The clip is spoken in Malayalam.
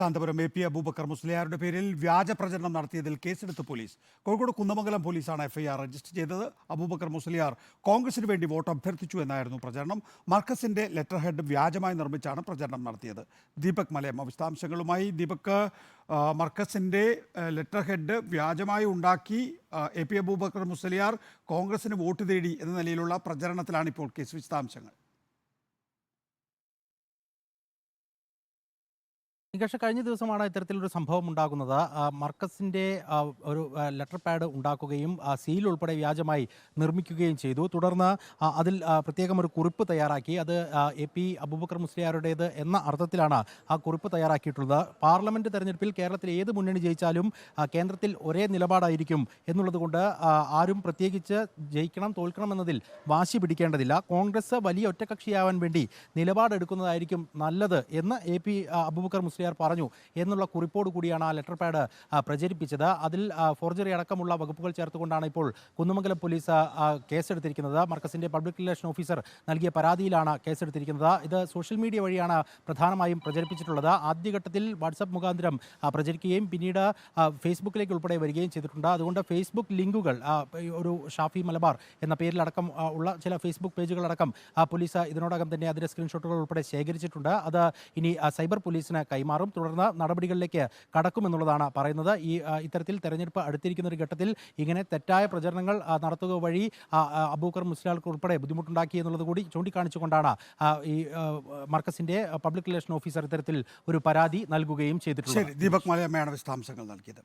കാന്തപുരം AP അബൂബക്കർ മുസ്ലിയാരുടെ പേരിൽ വ്യാജ പ്രചരണം നടത്തിയതിൽ കേസെടുത്ത് പോലീസ്. കോഴിക്കോട് കുന്നമംഗലം പോലീസാണ് FIR രജിസ്റ്റർ ചെയ്തത്. അബൂബക്കർ മുസ്ലിയാർ കോൺഗ്രസിന് വേണ്ടി വോട്ട് അഭ്യർത്ഥിച്ചു എന്നായിരുന്നു പ്രചരണം. മർക്കസിന്റെ ലെറ്റർ ഹെഡ് വ്യാജമായി നിർമ്മിച്ചാണ് പ്രചരണം നടത്തിയത്. ദീപക് മലയമ്മ വിശദാംശങ്ങളുമായി. ദീപക്, മർക്കസിന്റെ ലെറ്റർ ഹെഡ് വ്യാജമായി ഉണ്ടാക്കി AP അബൂബക്കർ മുസ്ലിയാർ കോൺഗ്രസിന് വോട്ട് തേടി എന്ന നിലയിലുള്ള പ്രചരണത്തിലാണ് ഇപ്പോൾ കേസ്. വിശദാംശങ്ങൾ. നികേഷ്, കഴിഞ്ഞ ദിവസമാണ് ഇത്തരത്തിലൊരു സംഭവം ഉണ്ടാകുന്നത്. മർക്കസിന്റെ ഒരു ലെറ്റർ പാഡ് ഉണ്ടാക്കുകയും സീൽ ഉൾപ്പെടെ വ്യാജമായി നിർമ്മിക്കുകയും ചെയ്തു. തുടർന്ന് അതിൽ പ്രത്യേകം ഒരു കുറിപ്പ് തയ്യാറാക്കി. അത് AP അബൂബക്കർ മുസ്ലിയാരുടേത് എന്ന അർത്ഥത്തിലാണ് ആ കുറിപ്പ് തയ്യാറാക്കിയിട്ടുള്ളത്. പാർലമെന്റ് തെരഞ്ഞെടുപ്പിൽ കേരളത്തിൽ ഏത് മുന്നണി ജയിച്ചാലും കേന്ദ്രത്തിൽ ഒരേ നിലപാടായിരിക്കും എന്നുള്ളത് കൊണ്ട് ആരും പ്രത്യേകിച്ച് ജയിക്കണം തോൽക്കണം എന്നതിൽ വാശി പിടിക്കേണ്ടതില്ല. കോൺഗ്രസ് വലിയ ഒറ്റകക്ഷിയാവാൻ വേണ്ടി നിലപാടെടുക്കുന്നതായിരിക്കും നല്ലത് എന്ന് AP അബൂബക്കർ മുസ്ലിയാർ പറഞ്ഞു എന്നുള്ള കുറിപ്പോട് കൂടിയാണ് ആ ലെറ്റർ പാഡ് പ്രചരിപ്പിച്ചത്. അതിൽ ഫോർജറി അടക്കമുള്ള വകുപ്പുകൾ ചേർത്തുകൊണ്ടാണ് ഇപ്പോൾ കുന്നമംഗലം പോലീസ് കേസെടുത്തിരിക്കുന്നത്. മർക്കസിന്റെ പബ്ലിക് റിലേഷൻ ഓഫീസർ നൽകിയ പരാതിയിലാണ് കേസെടുത്തിരിക്കുന്നത്. ഇത് സോഷ്യൽ മീഡിയ വഴിയാണ് പ്രധാനമായും പ്രചരിപ്പിച്ചിട്ടുള്ളത്. ആദ്യഘട്ടത്തിൽ വാട്സപ്പ് മുഖാന്തരം പ്രചരിക്കുകയും പിന്നീട് ഫേസ്ബുക്കിലേക്ക് ഉൾപ്പെടെ വരികയും ചെയ്തിട്ടുണ്ട്. അതുകൊണ്ട് ഫേസ്ബുക്ക് ലിങ്കുകൾ, ഒരു ഷാഫി മലബാർ എന്ന പേരിലടക്കം ഉള്ള ചില ഫേസ്ബുക്ക് പേജുകളടക്കം പോലീസ് ഇതിനോടകം തന്നെ അതിൻ്റെ സ്ക്രീൻഷോട്ടുകൾ ഉൾപ്പെടെ ശേഖരിച്ചിട്ടുണ്ട്. അത് ഇനി സൈബർ പോലീസിന് കൈമാറും. തുടർന്ന് നടപടികളിലേക്ക് കടക്കുമെന്നുള്ളതാണ് പറയുന്നത്. ഇത്തരത്തിൽ തെരഞ്ഞെടുപ്പ് അടുത്തിരിക്കുന്ന ഒരു ഘട്ടത്തിൽ ഇങ്ങനെ തെറ്റായ പ്രചരണങ്ങൾ നടത്തുക വഴി അബൂബക്കർ മുസ്ലിയാർക്ക് ഉൾപ്പെടെ ബുദ്ധിമുട്ടുണ്ടാക്കി എന്നുള്ളത് കൂടി ചൂണ്ടിക്കാണിച്ചുകൊണ്ടാണ് ഈ മർക്കസിന്റെ പബ്ലിക് റിലേഷൻ ഓഫീസർ ഇത്തരത്തിൽ ഒരു പരാതി നൽകുകയും ചെയ്തിട്ടുള്ളത്. ദീപക് മലയമ്മയാണ് വിശദാംശങ്ങൾ നൽകിയത്.